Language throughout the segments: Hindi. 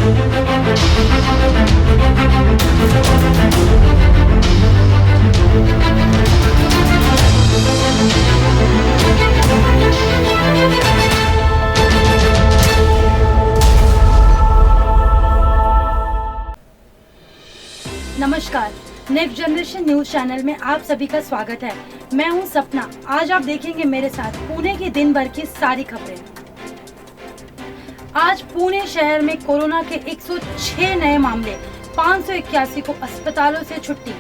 नमस्कार, नेक्स्ट जनरेशन न्यूज चैनल में आप सभी का स्वागत है। मैं हूं सपना। आज आप देखेंगे मेरे साथ पुणे की दिन भर की सारी खबरें। आज पुणे शहर में कोरोना के 106 नए मामले, 581 को अस्पतालों से छुट्टी।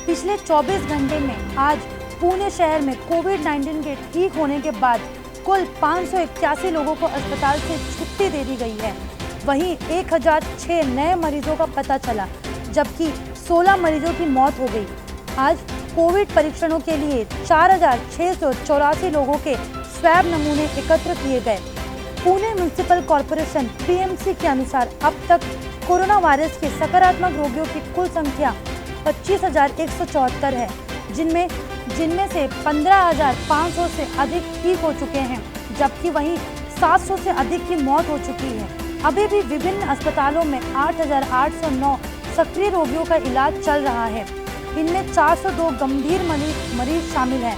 पिछले 24 घंटे में आज पुणे शहर में कोविड-19 के ठीक होने के बाद कुल 581 लोगों को अस्पताल से छुट्टी दे दी गई है। वहीं 1006 नए मरीजों का पता चला, जबकि 16 मरीजों की मौत हो गई। आज कोविड परीक्षणों के लिए 4684 लोगों के स्वैब नमूने एकत्र किए गए। पुणे म्युनिसिपल कॉर्पोरेशन पीएमसी के अनुसार अब तक कोरोना वायरस के सकारात्मक रोगियों की कुल संख्या 25,174 है, जिनमें से 15,500 से अधिक ठीक हो चुके हैं, जबकि वहीं 700 से अधिक की मौत हो चुकी है। अभी भी विभिन्न अस्पतालों में 8,809 सक्रिय रोगियों का इलाज चल रहा है। इनमें 402 गंभीर मरीज शामिल हैं,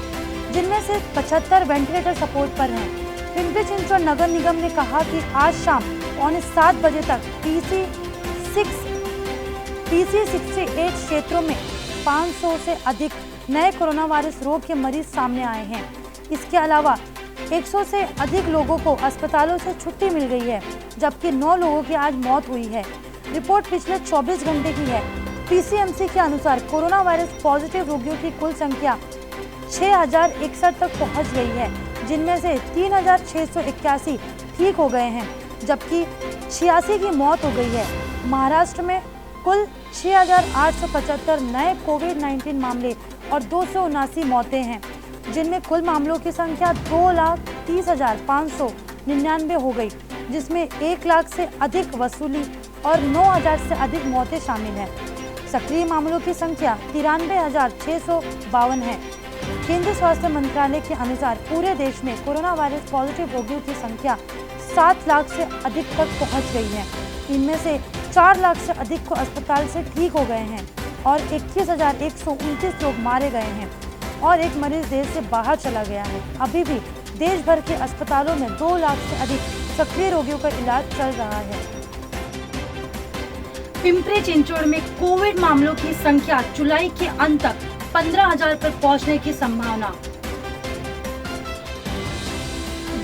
जिनमें से 75 वेंटिलेटर सपोर्ट पर हैं। पिंपरी चिंचवड नगर निगम ने कहा कि आज शाम 6:45 बजे तक PC 68 क्षेत्रों में 500 से अधिक नए कोरोना वायरस रोग के मरीज सामने आए हैं। इसके अलावा 100 से अधिक लोगों को अस्पतालों से छुट्टी मिल गई है, जबकि 9 लोगों की आज मौत हुई है। रिपोर्ट पिछले 24 घंटे की है। पीसीएमसी के अनुसार कोरोना वायरस पॉजिटिव रोगियों की कुल संख्या 6,061 तक पहुंच गई है, जिनमें से 3,681 ठीक हो गए हैं, जबकि 86 की मौत हो गई है। महाराष्ट्र में कुल 6,875 नए कोविड-19 मामले और 279 मौतें हैं, जिनमें कुल मामलों की संख्या 2,30,599 हो गई, जिसमें 1 लाख से अधिक वसूली और 9,000 से अधिक मौतें शामिल हैं। सक्रिय मामलों की संख्या 93,652 है। केंद्रीय स्वास्थ्य मंत्रालय के अनुसार पूरे देश में कोरोना वायरस पॉजिटिव रोगियों की संख्या 7 लाख से अधिक तक पहुंच गई है। इनमें से 4 लाख से अधिक को अस्पताल से ठीक हो गए हैं और 21,129 लोग मारे गए हैं और एक मरीज देश से बाहर चला गया है। अभी भी देश भर के अस्पतालों में 2 लाख से अधिक सक्रिय रोगियों का इलाज चल रहा है। पिंपरी चिंचवड में कोविड मामलों की संख्या जुलाई के अंत तक 15,000 पर पहुंचने की संभावना।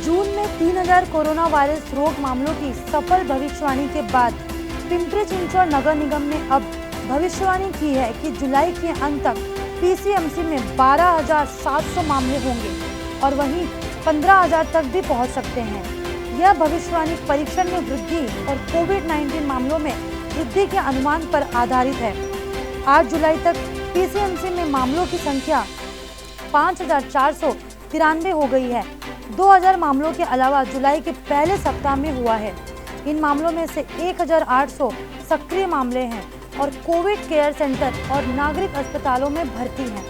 जून में 3,000 कोरोना वायरस रोग मामलों की सफल भविष्यवाणी के बाद पिंपरी चिंचवड नगर निगम ने अब भविष्यवाणी की है कि जुलाई के अंत तक पीसीएमसी में 12,700 मामले होंगे और वहीं 15,000 तक भी पहुंच सकते हैं। यह भविष्यवाणी परीक्षण में वृद्धि और कोविड-19 मामलों में वृद्धि के अनुमान पर आधारित है। 8 जुलाई तक पीसीएमसी में मामलों की संख्या 5,493 हो गई है। 2,000 मामलों के अलावा जुलाई के पहले सप्ताह में हुआ है। इन मामलों में से 1,800 सक्रिय मामले हैं और कोविड केयर सेंटर और नागरिक अस्पतालों में भर्ती हैं।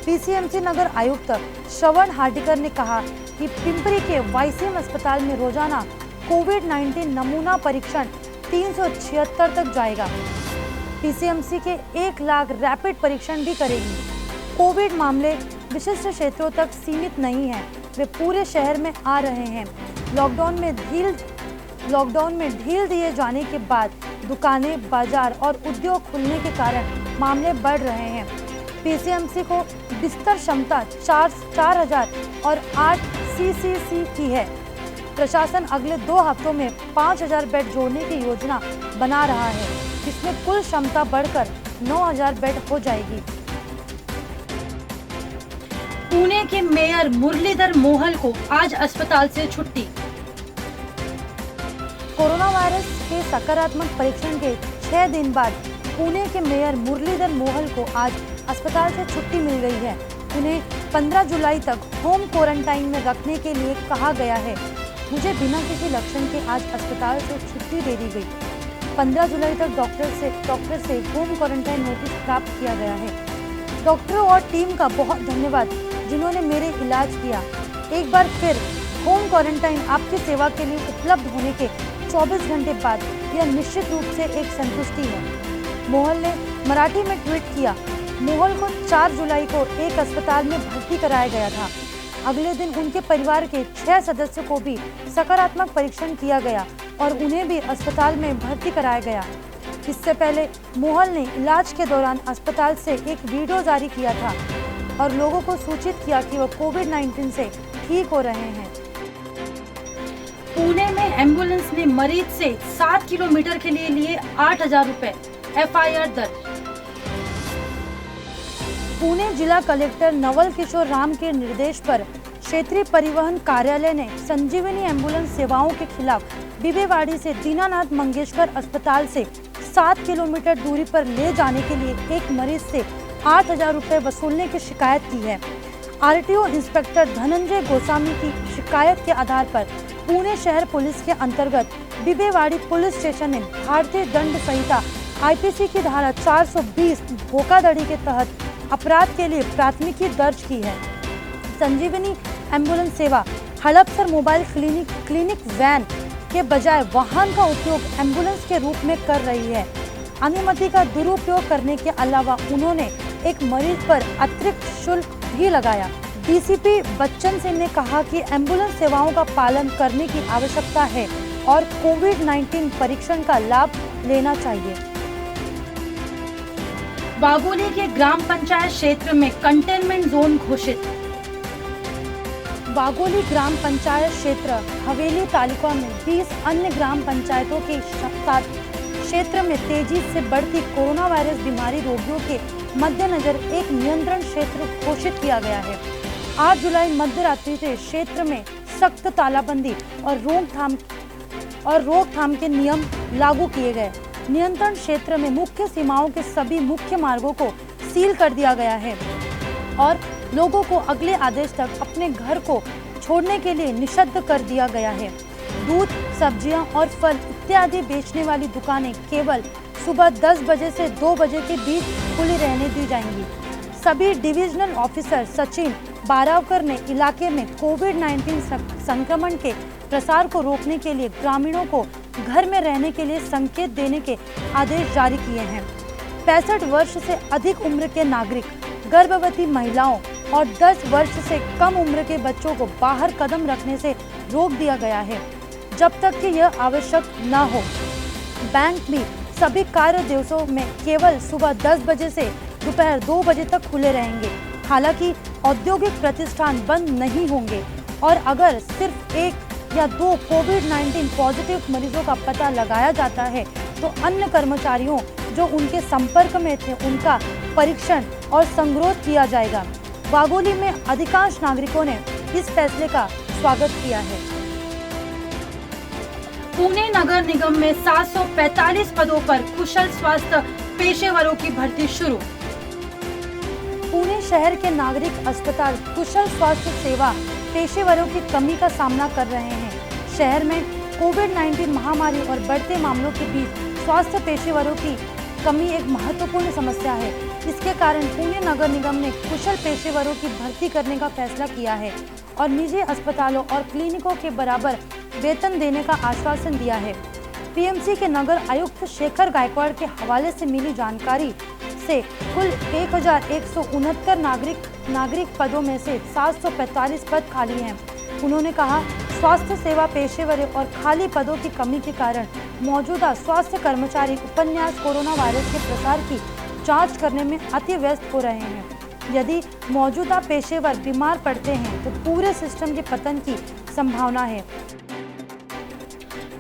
पीसीएमसी नगर आयुक्त श्रवण हार्डिकर ने कहा कि पिंपरी के वाईसीएम अस्पताल में रोजाना कोविड-19 नमूना परीक्षण 376 तक जाएगा। पीसीएमसी के 1 लाख रैपिड परीक्षण भी करेगी। कोविड मामले विशिष्ट क्षेत्रों तक सीमित नहीं हैं, वे पूरे शहर में आ रहे हैं। लॉकडाउन में ढील दिए जाने के बाद दुकानें, बाजार और उद्योग खुलने के कारण मामले बढ़ रहे हैं। पीसीएमसी को बिस्तर क्षमता 4,000 और 8 सीसीसी की है। प्रशासन अगले 2 हफ्तों में 5,000 बेड जोड़ने की योजना बना रहा है, जिसमें कुल क्षमता बढ़कर 9,000 बेड हो जाएगी। पुणे के मेयर मुरलीधर मोहल को आज अस्पताल से छुट्टी। कोरोना वायरस के सकारात्मक परीक्षण के 6 दिन बाद पुणे के मेयर मुरलीधर मोहल को आज अस्पताल से छुट्टी मिल गई है। उन्हें 15 जुलाई तक होम क्वारंटाइन में रखने के लिए कहा गया है। मुझे बिना किसी लक्षण के आज अस्पताल से छुट्टी दे दी गई। 15 जुलाई तक डॉक्टर से होम क्वारंटाइन नोटिस प्राप्त किया गया है। डॉक्टरों और टीम का बहुत धन्यवाद जिन्होंने मेरे इलाज किया। एक बार फिर होम क्वारंटाइन आपकी सेवा के लिए उपलब्ध होने के 24 घंटे बाद यह निश्चित रूप से एक संतुष्टि है। मोहल ने मराठी में ट्वीट किया, मोहल को 4 जुलाई को एक अस्पताल में भर्ती कराया गया था। अगले दिन उनके परिवार के 6 सदस्यों को भी सकारात्मक परीक्षण किया गया और उन्हें भी अस्पताल में भर्ती कराया गया। इससे पहले मोहल ने इलाज के दौरान अस्पताल से एक वीडियो जारी किया था और लोगों को सूचित किया कि वो कोविड-19 से ठीक हो रहे हैं। पुणे में एम्बुलेंस ने मरीज से 7 किलोमीटर के लिए 8,000 रुपए, FIR दर्ज। पुणे जिला कलेक्टर नवल किशोर राम के निर्देश पर क्षेत्रीय परिवहन कार्यालय ने संजीवनी एम्बुलेंस सेवाओं के खिलाफ बिबेवाड़ी से दीनानाथ मंगेशकर अस्पताल से 7 किलोमीटर दूरी पर ले जाने के लिए एक मरीज से 8,000 रुपए वसूलने की शिकायत की है। RTO इंस्पेक्टर धनंजय गोस्वामी की शिकायत के आधार पर पुणे शहर पुलिस के अंतर्गत बिबेवाड़ी पुलिस स्टेशन ने भारतीय दंड संहिता IPC की धारा 420 धोखाधड़ी के तहत अपराध के लिए प्राथमिकी दर्ज की है। संजीवनी एम्बुलेंस सेवा हड़पसर मोबाइल क्लिनिक वैन के बजाय वाहन का उपयोग एम्बुलेंस के रूप में कर रही है। अनुमति का दुरुपयोग करने के अलावा उन्होंने एक मरीज पर अतिरिक्त शुल्क भी लगाया। DCP बच्चन सिंह ने कहा कि एम्बुलेंस सेवाओं का पालन करने की आवश्यकता है और कोविड-19 परीक्षण का लाभ लेना चाहिए। वाघोली के ग्राम पंचायत क्षेत्र में कंटेनमेंट जोन घोषित। वाघोली ग्राम पंचायत क्षेत्र हवेली तालुका में 20 अन्य ग्राम पंचायतों के साथ क्षेत्र में तेजी से बढ़ती कोरोना वायरस बीमारी रोगियों के मद्देनजर एक नियंत्रण क्षेत्र घोषित किया गया है। 8 जुलाई मध्यरात्रि से क्षेत्र में सख्त तालाबंदी और रोकथाम के नियम लागू किए गए। नियंत्रण क्षेत्र में मुख्य सीमाओं के सभी मुख्य मार्गों को सील कर दिया गया है और लोगों को अगले आदेश तक अपने घर को छोड़ने के लिए निषिद्ध कर दिया गया है। दूध, सब्जियां और फल इत्यादि बेचने वाली दुकानें केवल सुबह 10 बजे से 2 बजे के बीच खुली रहने दी जाएंगी। सभी डिविजनल ऑफिसर सचिन बारावकर ने इलाके में कोविड-19 संक्रमण के प्रसार को रोकने के लिए ग्रामीणों को घर में रहने के लिए संकेत देने के आदेश जारी किए हैं। 65 वर्ष से अधिक उम्र के नागरिक, गर्भवती महिलाओं और 10 वर्ष से कम उम्र के बच्चों को बाहर कदम रखने से रोक दिया गया है जब तक कि यह आवश्यक न हो। बैंक भी सभी कार्य दिवसों में केवल सुबह 10 बजे से दोपहर 2 बजे तक खुले रहेंगे। हालांकि औद्योगिक प्रतिष्ठान बंद नहीं होंगे और अगर सिर्फ 1 या 2 कोविड-19 पॉजिटिव मरीजों का पता लगाया जाता है तो अन्य कर्मचारियों जो उनके संपर्क में थे उनका परीक्षण और संगरोध किया जाएगा। वाघोली में अधिकांश नागरिकों ने इस फैसले का स्वागत किया है। पुणे नगर निगम में 745 पदों पर कुशल स्वास्थ्य पेशेवरों की भर्ती शुरू। पुणे शहर के नागरिक अस्पताल कुशल स्वास्थ्य सेवा पेशेवरों की कमी का सामना कर रहे हैं। शहर में कोविड-19 महामारी और बढ़ते मामलों के बीच स्वास्थ्य पेशेवरों की कमी एक महत्वपूर्ण समस्या है। इसके कारण पुणे नगर निगम ने कुशल पेशेवरों की भर्ती करने का फैसला किया है और निजी अस्पतालों और क्लिनिकों के बराबर वेतन देने का आश्वासन दिया है। PMC के नगर आयुक्त शेखर गायकवाड़ के हवाले से मिली जानकारी से कुल 1169 नागरिक पदों में से 745 पद खाली हैं। उन्होंने कहा, स्वास्थ्य सेवा पेशेवरों और खाली पदों की कमी के कारण मौजूदा स्वास्थ्य कर्मचारी उपन्यास कोरोना वायरस के प्रसार की जांच करने में अति व्यस्त हो रहे हैं। यदि मौजूदा पेशेवर बीमार पड़ते हैं तो पूरे सिस्टम के पतन की संभावना है।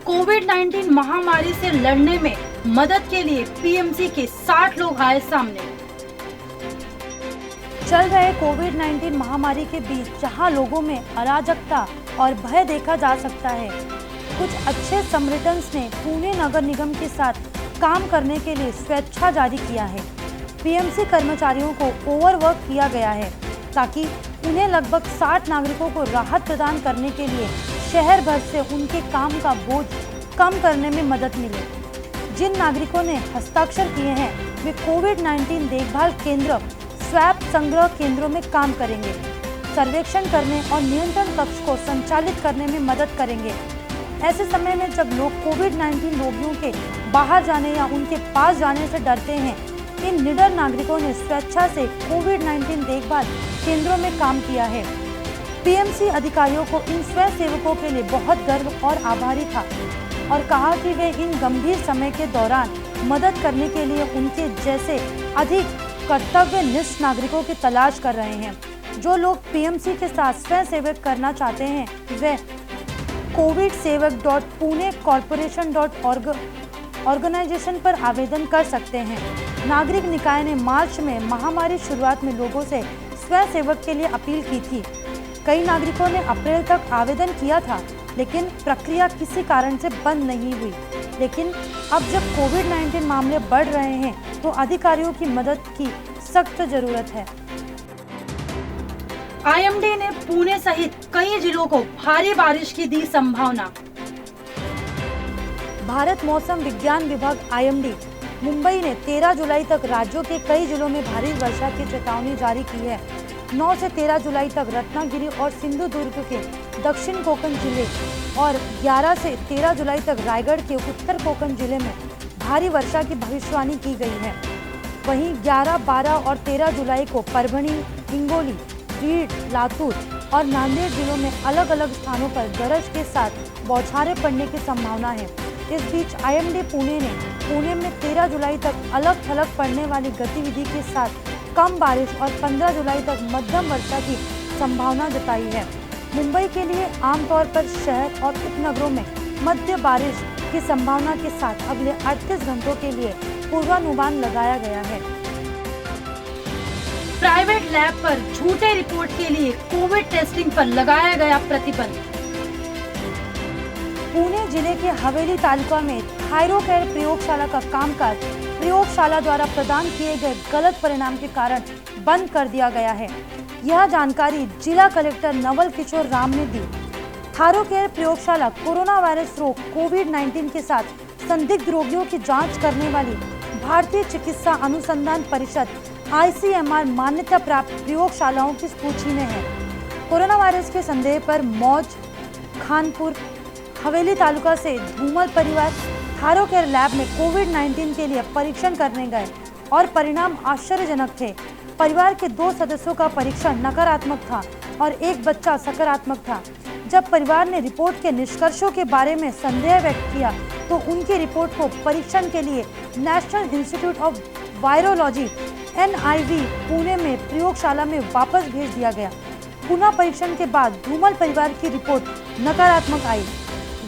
कोविड-19 महामारी से लड़ने में मदद के लिए PMC के 60 लोग आए सामने। चल रहे कोविड-19 महामारी के बीच जहां लोगों में अराजकता और भय देखा जा सकता है, कुछ अच्छे समरिटन्स ने पुणे नगर निगम के साथ काम करने के लिए स्वेच्छा जारी किया है। PMC कर्मचारियों को ओवरवर्क किया गया है ताकि उन्हें लगभग 60 नागरिकों को राहत प्रदान करने के लिए शहर भर से उनके काम का बोझ कम करने में मदद मिले। जिन नागरिकों ने हस्ताक्षर किए हैं वे कोविड-19 देखभाल केंद्र, स्वैप संग्रह केंद्रों में काम करेंगे, सर्वेक्षण करने और नियंत्रण कक्ष को संचालित करने में मदद करेंगे। ऐसे समय में जब लोग कोविड-19 रोगियों के बाहर जाने या उनके पास जाने से डरते हैं, इन निडर नागरिकों ने स्वेच्छा से कोविड-19 देखभाल केंद्रों में काम किया है। पीएमसी अधिकारियों को इन स्वयं सेवकों के लिए बहुत गर्व और आभारी था और कहा कि वे इन गंभीर समय के दौरान मदद करने के लिए उनके जैसे अधिक कर्तव्यनिष्ठ नागरिकों की तलाश कर रहे हैं। जो लोग पीएमसी के साथ स्वयं सेवक करना चाहते हैं, वे covidsevak.punecorporation.org ऑर्गेनाइजेशन पर आवेदन कर सकते हैं। नागरिक निकाय ने मार्च में महामारी शुरुआत में लोगों से स्वयं सेवक के लिए अपील की थी। कई नागरिकों ने अप्रैल तक आवेदन किया था, लेकिन प्रक्रिया किसी कारण से बंद नहीं हुई। लेकिन अब जब कोविड-19 मामले बढ़ रहे हैं, तो अधिकारियों की मदद की सख्त जरूरत है। आईएमडी ने पुणे सहित कई जिलों को भारी बारिश की दी संभावना। भारत मौसम विज्ञान विभाग आईएमडी मुंबई ने 13 जुलाई तक राज्यों के कई जिलों में भारी वर्षा की चेतावनी जारी की है। 9 से 13 जुलाई तक रत्नागिरी और सिंधुदुर्ग के दक्षिण कोंकण जिले और 11 से 13 जुलाई तक रायगढ़ के उत्तर कोंकण जिले में भारी वर्षा की भविष्यवाणी की गई है। वहीं 11, 12 और 13 जुलाई को परभणी, हिंगोली, बीड, लातूर और नांदेड़ जिलों में अलग अलग स्थानों पर गरज के साथ बौछारें पड़ने की संभावना है। इस बीच आईएमडी पुणे ने पुणे में 13 जुलाई तक अलग थलग पड़ने वाली गतिविधि के साथ कम बारिश और 15 जुलाई तक मध्यम वर्षा की संभावना जताई है। मुंबई के लिए आमतौर पर शहर और उपनगरों में मध्य बारिश की संभावना के साथ अगले 38 घंटों के लिए पूर्वानुमान लगाया गया है। प्राइवेट लैब पर झूठे रिपोर्ट के लिए कोविड टेस्टिंग पर लगाया गया प्रतिबंध। पुणे जिले के हवेली तालुका में थायरोकेयर प्रयोगशाला का कामकाज प्रयोगशाला द्वारा प्रदान किए गए गलत परिणाम के कारण बंद कर दिया गया है। यह जानकारी जिला कलेक्टर नवल किशोर राम ने दी। थायरोकेयर प्रयोगशाला कोरोना वायरस रोग कोविड-19 के साथ संदिग्ध रोगियों की जांच करने वाली भारतीय चिकित्सा अनुसंधान परिषद ICMR मान्यता प्राप्त प्रयोगशालाओं की सूची में है। कोरोना वायरस के संदेह पर मौज, खानपुर, हवेली तालुका से धूमल परिवार थायरोकेयर लैब में कोविड-19 के लिए परीक्षण करने गए और परिणाम आश्चर्यजनक थे। परिवार के 2 सदस्यों का परीक्षण नकारात्मक था और एक बच्चा सकारात्मक था। जब परिवार ने रिपोर्ट के निष्कर्षों के बारे में संदेह व्यक्त किया, तो उनकी रिपोर्ट को परीक्षण के लिए national institute of virology NIV Pune में प्रयोगशाला में वापस भेज दिया गया। पुनः परीक्षण के बाद धूमल परिवार की रिपोर्ट नकारात्मक आई।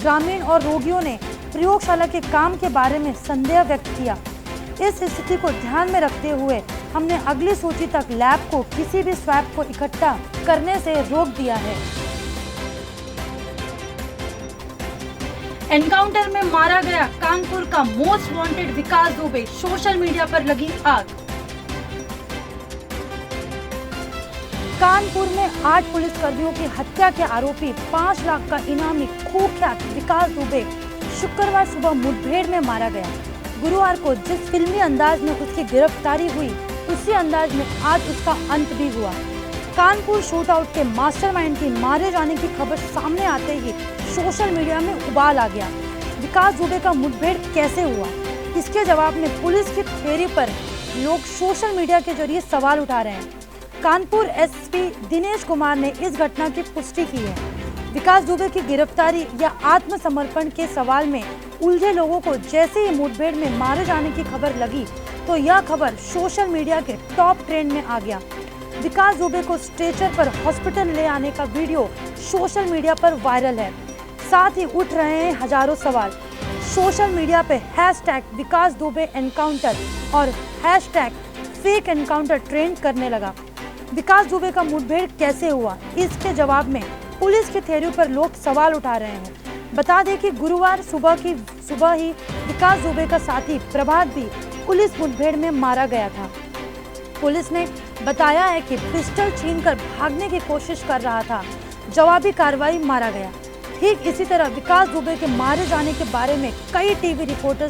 ग्रामीण और रोगियों ने प्रयोगशाला के काम के बारे में संदेह व्यक्त किया। इस स्थिति को ध्यान में रखते हुए हमने अगली सूची तक लैब को किसी भी स्वैब को इकट्ठा करने से रोक दिया है। एनकाउंटर में मारा गया कानपुर का मोस्ट वांटेड विकास दुबे, सोशल मीडिया पर लगी आग। कानपुर में 8 पुलिसकर्मियों की हत्या के आरोपी 5 लाख का इनामी कुख्यात विकास दुबे शुक्रवार सुबह मुठभेड़ में मारा गया। गुरुवार को जिस फिल्मी अंदाज में उसकी गिरफ्तारी हुई, उसी अंदाज में आज उसका अंत भी हुआ। कानपुर शूटआउट के मास्टरमाइंड की मारे जाने की खबर सामने आते ही सोशल मीडिया में उबाल आ गया। विकास दुबे का मुठभेड़ कैसे हुआ, इसके जवाब में पुलिस की थ्योरी पर लोग सोशल मीडिया के जरिए सवाल उठा रहे हैं। कानपुर एसपी दिनेश कुमार ने इस घटना की पुष्टि की है। विकास दुबे की गिरफ्तारी या आत्मसमर्पण के सवाल में उलझे लोगों को जैसे ही मुठभेड़ में मारे जाने की खबर लगी, तो यह खबर सोशल मीडिया के टॉप ट्रेंड में आ गया। विकास दुबे को स्ट्रेचर पर हॉस्पिटल ले आने का वीडियो सोशल मीडिया पर वायरल है। साथ ही उठ रहे हैं हजारों सवाल। सोशल मीडिया पे #विकास दुबे एनकाउंटर और #फेक एनकाउंटर ट्रेंड करने लगा। विकास दुबे का मुठभेड़ कैसे हुआ, इसके जवाब में पुलिस की थ्योरी पर लोग सवाल उठा रहे हैं। बता दें कि गुरुवार सुबह ही विकास दुबे का साथी प्रभात भी पुलिस मुठभेड़ में मारा गया था। पुलिस ने बताया है कि पिस्टल छीनकर भागने की कोशिश कर रहा था। जवाबी कार्रवाई मारा गया। ठीक इसी तरह विकास दुबे के मारे जाने के बारे में कई टीवी रिपोर्ट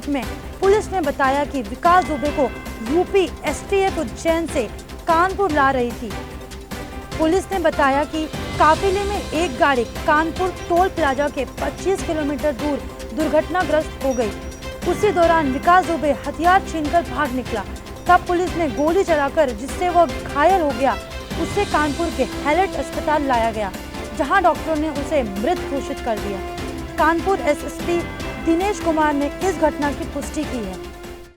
में पुलिस ने बताया कि विकास दुबे को यूपी STF उज्जैन से कानपुर ला रही थी। पुलिस ने बताया कि काफिले में एक गाड़ी कानपुर टोल प्लाजा के 25 किलोमीटर दूर दुर्घटनाग्रस्त हो गई। उसी दौरान विकास दुबे हथियार छीनकर भाग निकला। तब पुलिस ने गोली चलाकर, जिससे वह घायल हो गया, उसे कानपुर के हैलेट अस्पताल लाया गया, जहां डॉक्टरों ने उसे मृत घोषित कर दिया। कानपुर एसएसपी दिनेश कुमार ने इस घटना की पुष्टि की है।